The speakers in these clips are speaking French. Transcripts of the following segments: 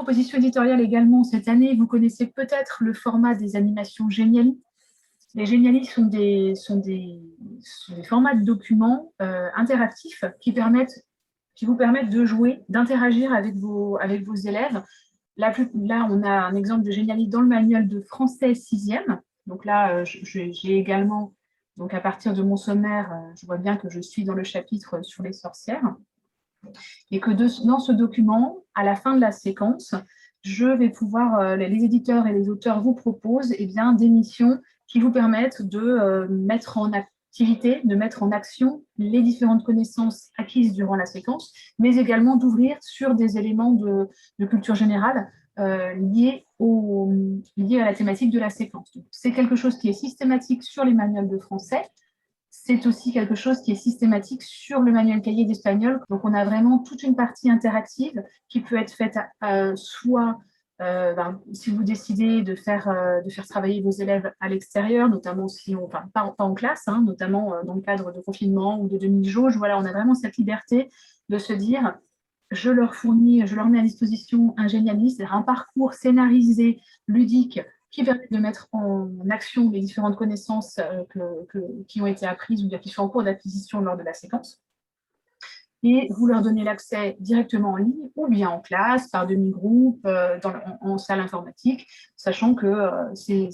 proposition éditoriale également cette année, vous connaissez peut-être le format des animations Geniali. Les Geniali sont des formats de documents interactifs qui vous permettent de jouer, d'interagir avec vos élèves. Là, on a un exemple de Geniali dans le manuel de français 6e. Donc là, j'ai également, donc à partir de mon sommaire, je vois bien que je suis dans le chapitre sur les sorcières. Et que dans ce document, à la fin de la séquence, je vais pouvoir, les éditeurs et les auteurs vous proposent des missions qui vous permettent de mettre en activité, de mettre en action les différentes connaissances acquises durant la séquence, mais également d'ouvrir sur des éléments de culture générale liés à la thématique de la séquence. C'est quelque chose qui est systématique sur les manuels de français. C'est aussi quelque chose qui est systématique sur le manuel cahier d'espagnol. Donc, on a vraiment toute une partie interactive qui peut être faite soit si vous décidez de faire travailler vos élèves à l'extérieur, notamment pas en classe, hein, notamment dans le cadre de confinement ou de demi-jauge. Voilà, on a vraiment cette liberté de se dire, je leur mets à disposition un Geniali, c'est-à-dire un parcours scénarisé, ludique, qui permet de mettre en action les différentes connaissances qui ont été apprises ou qui sont en cours d'acquisition lors de la séquence. Et vous leur donnez l'accès directement en ligne ou bien en classe, par demi-groupe, en salle informatique, sachant que ces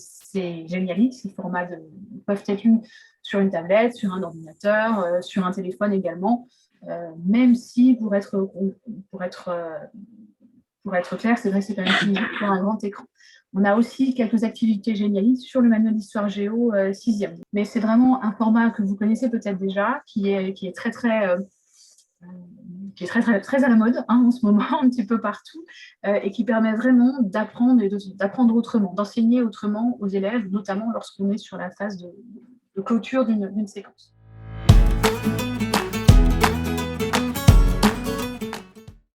Geniali, ces formats peuvent être lus sur une tablette, sur un ordinateur, sur un téléphone également, même si pour être clair, c'est vrai que c'est quand même utilisé sur un grand écran. On a aussi quelques activités Geniali sur le manuel d'histoire géo 6e. Mais c'est vraiment un format que vous connaissez peut-être déjà, qui est très à la mode hein, en ce moment, un petit peu partout, et qui permet vraiment d'apprendre autrement, d'enseigner autrement aux élèves, notamment lorsqu'on est sur la phase de clôture d'une séquence.